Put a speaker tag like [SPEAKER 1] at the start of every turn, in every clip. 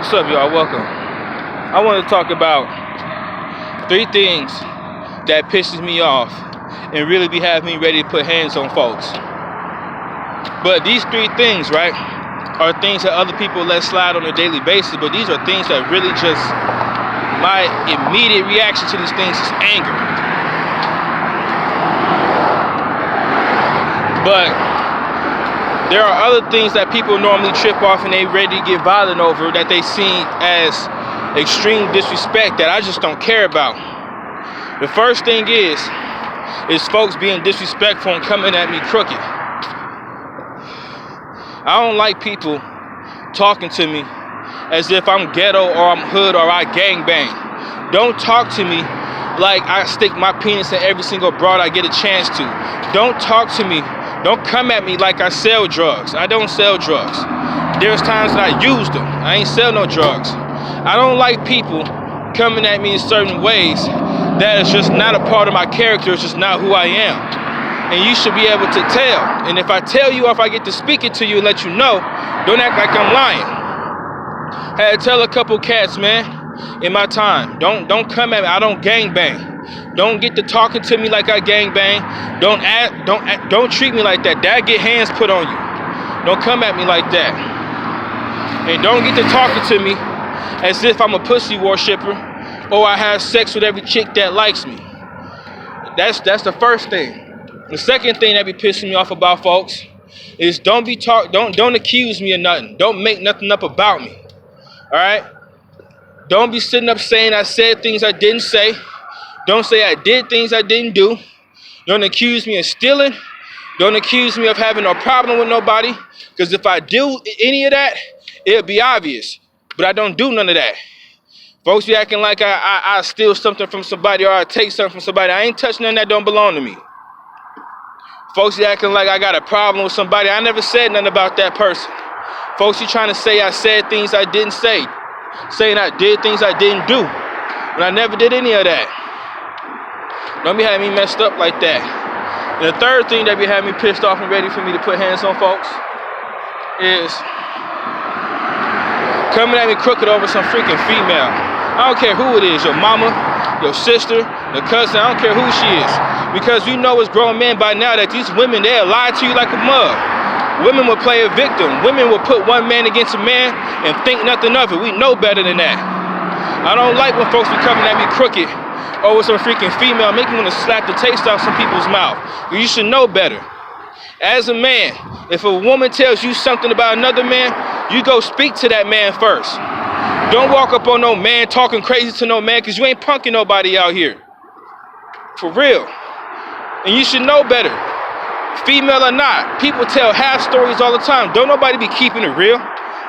[SPEAKER 1] What's up, y'all? Welcome. I want to talk about 3 things that pisses me off and really be having me ready to put hands on folks. But these 3 things, right, are things that other people let slide on a daily basis, but these are things that really just, my immediate reaction to these things is anger. But there are other things that people normally trip off and they ready to get violent over that they see as extreme disrespect that I just don't care about. The first thing is folks being disrespectful and coming at me crooked. I don't like people talking to me as if I'm ghetto or I'm hood or I gangbang. Don't talk to me like I stick my penis in every single broad I get a chance to. Don't talk to me. Don't come at me like I sell drugs. I don't sell drugs. There's times that I use them. I ain't sell no drugs. I don't like people coming at me in certain ways that is just not a part of my character. It's just not who I am. And you should be able to tell. And if I tell you or if I get to speak it to you and let you know, don't act like I'm lying. Had to tell a couple cats, man, in my time, don't come at me. I don't gangbang. Don't get to talking to me like I gangbang. Don't treat me like that. That get hands put on you. Don't come at me like that. And don't get to talking to me as if I'm a pussy worshiper or I have sex with every chick that likes me. That's the first thing. The second thing that be pissing me off about folks is don't accuse me of nothing. Don't make nothing up about me. All right? Don't be sitting up saying I said things I didn't say. Don't say I did things I didn't do. Don't accuse me of stealing. Don't accuse me of having no problem with nobody. Because if I do any of that, it'll be obvious. But I don't do none of that. Folks be acting like I steal something from somebody or I take something from somebody. I ain't touching nothing that don't belong to me. Folks be acting like I got a problem with somebody. I never said nothing about that person. Folks be trying to say I said things I didn't say. Saying I did things I didn't do. But I never did any of that. Don't be having me messed up like that. And the third thing that be having me pissed off and ready for me to put hands on folks is coming at me crooked over some freaking female. I don't care who it is, your mama, your sister, your cousin, I don't care who she is. Because you know as grown men by now that these women, they'll lie to you like a mug. Women will play a victim. Women will put one man against a man and think nothing of it. We know better than that. I don't like when folks be coming at me crooked over some freaking female, make me want to slap the taste off some people's mouth. You should know better. As a man, if a woman tells you something about another man, you go speak to that man first. Don't walk up on no man talking crazy to no man because you ain't punking nobody out here. For real. And you should know better. Female or not, people tell half stories all the time. Don't nobody be keeping it real.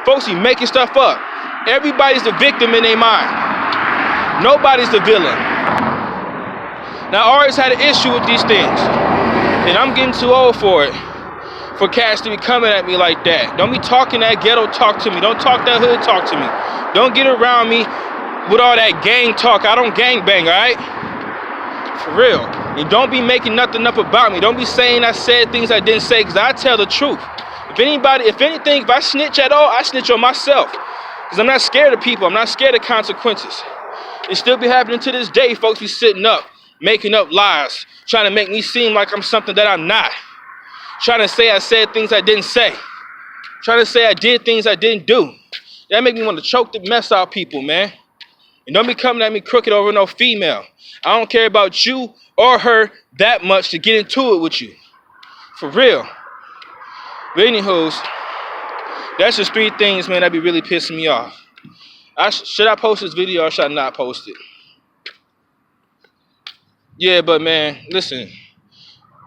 [SPEAKER 1] Folks be making stuff up. Everybody's the victim in their mind. Nobody's the villain. Now, I always had an issue with these things, and I'm getting too old for it, for cats to be coming at me like that. Don't be talking that ghetto talk to me. Don't talk that hood talk to me. Don't get around me with all that gang talk. I don't gang bang, all right? For real. And don't be making nothing up about me. Don't be saying I said things I didn't say, because I tell the truth. If anything, if I snitch at all, I snitch on myself, because I'm not scared of people. I'm not scared of consequences. It still be happening to this day. Folks be sitting up, making up lies, trying to make me seem like I'm something that I'm not. Trying to say I said things I didn't say. Trying to say I did things I didn't do. That make me want to choke the mess out of people, man. And don't be coming at me crooked over no female. I don't care about you or her that much to get into it with you. For real. But anywho's, that's just 3 things, man, that be really pissing me off. Should I post this video or should I not post it? Yeah, but man, listen.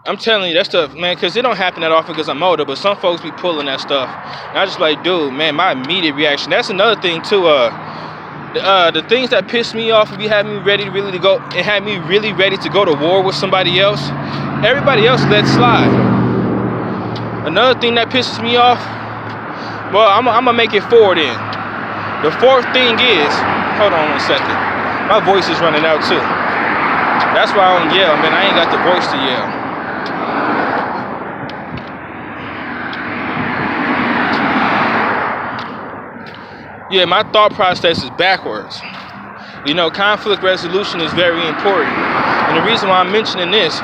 [SPEAKER 1] I'm telling you, that stuff, man, because it don't happen that often because I'm older, but some folks be pulling that stuff. And I just like, dude, man, my immediate reaction. That's another thing, too. The things that piss me off and be having me ready to go and have me really ready to go to war with somebody else. Everybody else let slide. Another thing that pisses me off, well, I'm going to make it 4 then. The 4th thing is, hold on 1 second. My voice is running out too. That's why I don't yell, man. I ain't got the voice to yell. Yeah, my thought process is backwards. You know, conflict resolution is very important. And the reason why I'm mentioning this,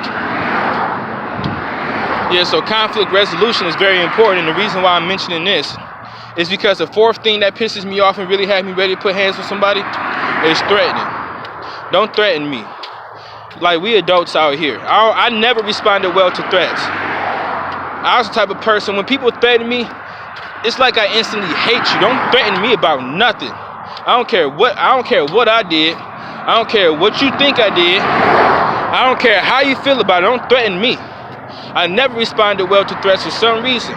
[SPEAKER 1] so conflict resolution is very important. And the reason why I'm mentioning this is because the fourth thing that pisses me off and really had me ready to put hands on somebody is threatening. Don't threaten me. Like, we adults out here. I never responded well to threats. I was the type of person, when people threaten me, it's like I instantly hate you. Don't threaten me about nothing. I don't care what I did. I don't care what you think I did. I don't care how you feel about it. Don't threaten me. I never responded well to threats for some reason.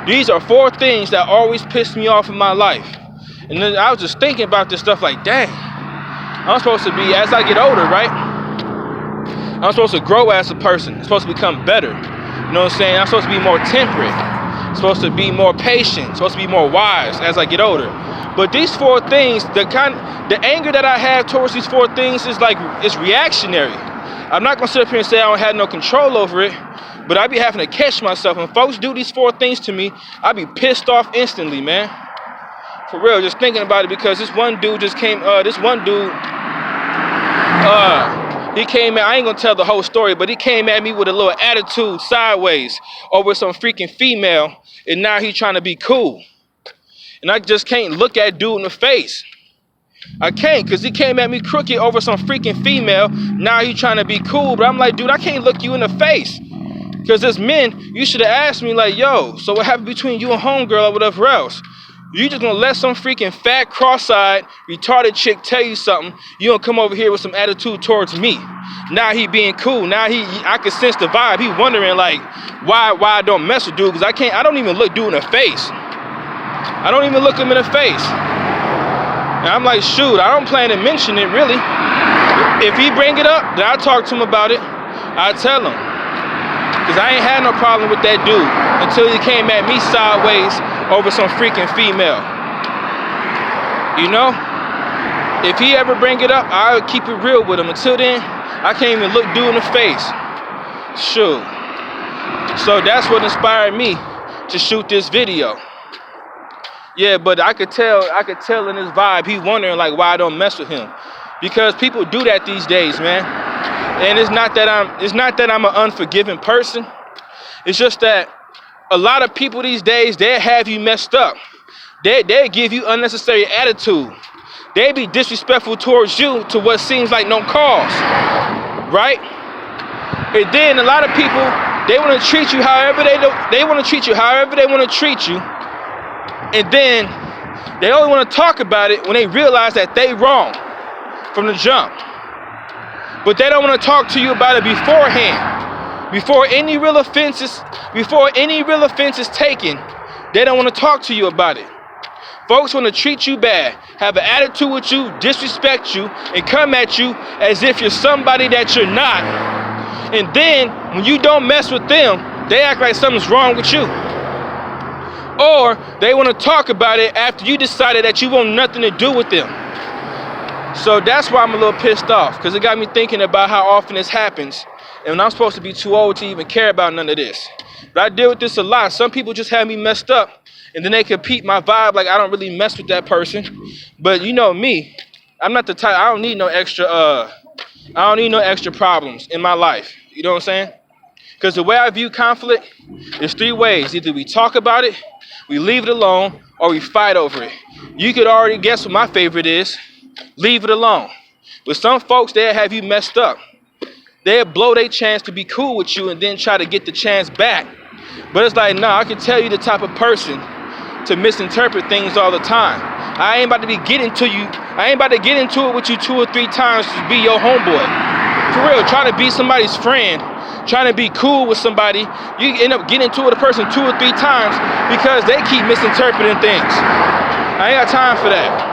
[SPEAKER 1] These are 4 things that always piss me off in my life. And then I was just thinking about this stuff like, dang, I'm supposed to be, as I get older, right? I'm supposed to grow as a person. I'm supposed to become better. You know what I'm saying? I'm supposed to be more temperate. I'm supposed to be more patient. I'm supposed to be more wise as I get older. But these 4 things, the anger that I have towards these 4 things is like, it's reactionary. I'm not gonna sit up here and say I don't have no control over it, but I be having to catch myself. When folks do these 4 things to me, I be pissed off instantly, man. For real, just thinking about it, because this one dude just came, he came at, I ain't gonna tell the whole story, but he came at me with a little attitude sideways over some freaking female, and now he trying to be cool. And I just can't look at dude in the face. I can't, because he came at me crooked over some freaking female. Now he trying to be cool, but I'm like, dude, I can't look you in the face. Because as men, you should have asked me like, yo, so what happened between you and homegirl or whatever else? You just gonna let some freaking fat, cross-eyed, retarded chick tell you something, you gonna come over here with some attitude towards me. Now he being cool. Now I can sense the vibe. He wondering like, why I don't mess with dude, because I don't even look dude in the face. I don't even look him in the face. And I'm like, shoot, I don't plan to mention it, really. If he bring it up, then I talk to him about it. I tell him. Because I ain't had no problem with that dude until he came at me sideways over some freaking female. You know? If he ever bring it up, I'll keep it real with him. Until then, I can't even look dude in the face. Shoot. So that's what inspired me to shoot this video. Yeah, but I could tell in his vibe, he wondering like why I don't mess with him. Because people do that these days, man. And it's not that I'm an unforgiving person. It's just that a lot of people these days, they have you messed up. They give you unnecessary attitude. They be disrespectful towards you to what seems like no cause. Right? And then a lot of people, they want to treat you however they want to treat you however they want to treat you. And then they only want to talk about it when they realize that they wrong from the jump. But they don't want to talk to you about it beforehand. Before any real offense is taken, they don't want to talk to you about it. Folks want to treat you bad, have an attitude with you, disrespect you, and come at you as if you're somebody that you're not. And then when you don't mess with them, they act like something's wrong with you. Or they want to talk about it after you decided that you want nothing to do with them. So that's why I'm a little pissed off, because it got me thinking about how often this happens. And I'm supposed to be too old to even care about none of this. But I deal with this a lot. Some people just have me messed up, and then they compete my vibe like I don't really mess with that person. But you know me, I'm not the type, I don't need no extra problems in my life. You know what I'm saying? Because the way I view conflict is 3 ways. Either we talk about it, we leave it alone, or we fight over it. You could already guess what my favorite is. Leave it alone. With some folks, they'll have you messed up. They'll blow their chance to be cool with you and then try to get the chance back. But it's like, nah, I can tell you the type of person to misinterpret things all the time. I ain't about to get into it with you 2 or 3 times to be your homeboy. For real, trying to be somebody's friend, trying to be cool with somebody, you end up getting into it with a person 2 or 3 times because they keep misinterpreting things. I ain't got time for that.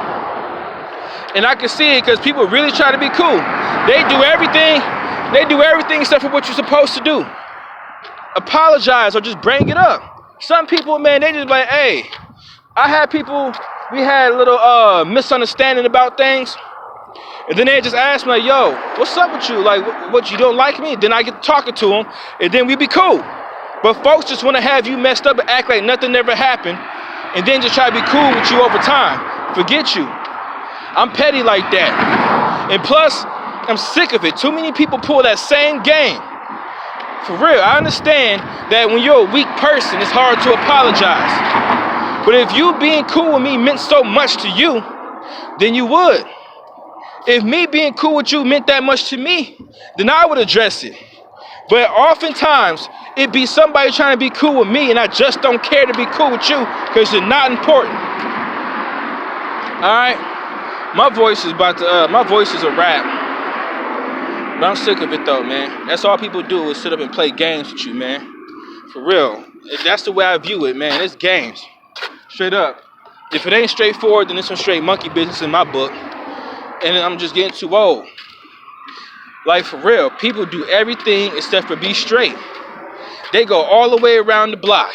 [SPEAKER 1] And I can see it because people really try to be cool. They do everything except for what you're supposed to do. Apologize or just bring it up. Some people, man, they just like, hey, we had a little misunderstanding about things. And then they just ask me like, yo, what's up with you? Like, what, you don't like me? Then I get talking to them, and then we be cool. But folks just want to have you messed up and act like nothing ever happened, and then just try to be cool with you over time. Forget you. I'm petty like that. And plus, I'm sick of it. Too many people pull that same game. For real, I understand that when you're a weak person, it's hard to apologize. But if you being cool with me meant so much to you, then you would. If me being cool with you meant that much to me, then I would address it. But oftentimes, it be somebody trying to be cool with me, and I just don't care to be cool with you because you're not important. All right, my voice is a rap. But I'm sick of it though, man. That's all people do is sit up and play games with you, man. For real, that's the way I view it, man. It's games, straight up. If it ain't straightforward, then it's some straight monkey business in my book. And I'm just getting too old. Like, for real, people do everything except for be straight. They go all the way around the block.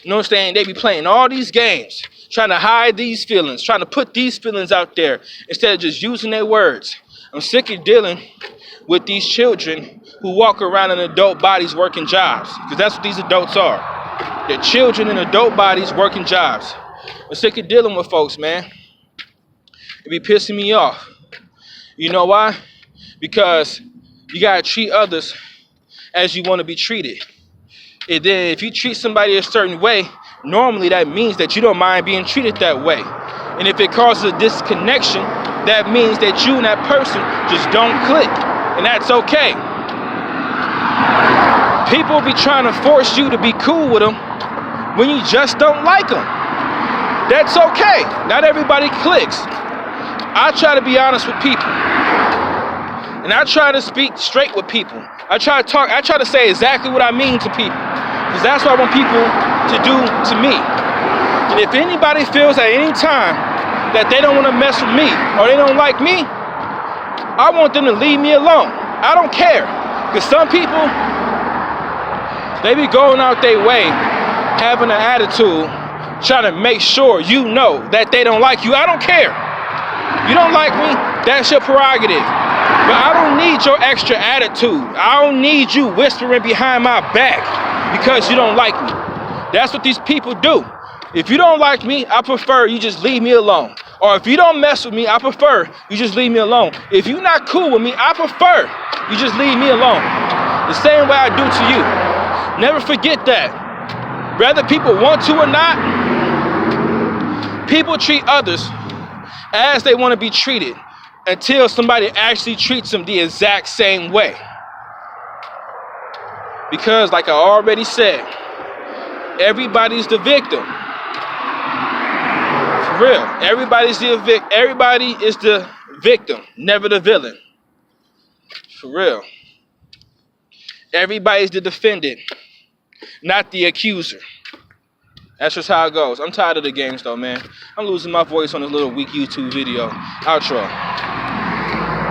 [SPEAKER 1] You know what I'm saying? They be playing all these games, trying to hide these feelings, trying to put these feelings out there instead of just using their words. I'm sick of dealing with these children who walk around in adult bodies working jobs. Because that's what these adults are. They're children in adult bodies working jobs. I'm sick of dealing with folks, man. It be pissing me off. You know why? Because you gotta treat others as you want to be treated. And then if you treat somebody a certain way, normally that means that you don't mind being treated that way. And if it causes a disconnection, that means that you and that person just don't click. And that's okay. People be trying to force you to be cool with them when you just don't like them. That's okay. Not everybody clicks. I try to be honest with people. And I try to speak straight with people. I try to say exactly what I mean to people. Because that's what I want people to do to me. And if anybody feels at any time that they don't want to mess with me or they don't like me, I want them to leave me alone. I don't care. Because some people, they be going out their way, having an attitude, trying to make sure you know that they don't like you. I don't care. You don't like me, that's your prerogative. But I don't need your extra attitude. I don't need you whispering behind my back because you don't like me. That's what these people do. If you don't like me, I prefer you just leave me alone. Or if you don't mess with me, I prefer you just leave me alone. If you're not cool with me, I prefer you just leave me alone. The same way I do to you. Never forget that. Whether people want to or not, people treat others as they want to be treated until somebody actually treats them the exact same way. Because like I already said, everybody's the victim. For real. Everybody is the victim, never the villain. For real. Everybody's the defendant, not the accuser. That's just how it goes. I'm tired of the games though, man. I'm losing my voice on this little weak YouTube video. Outro.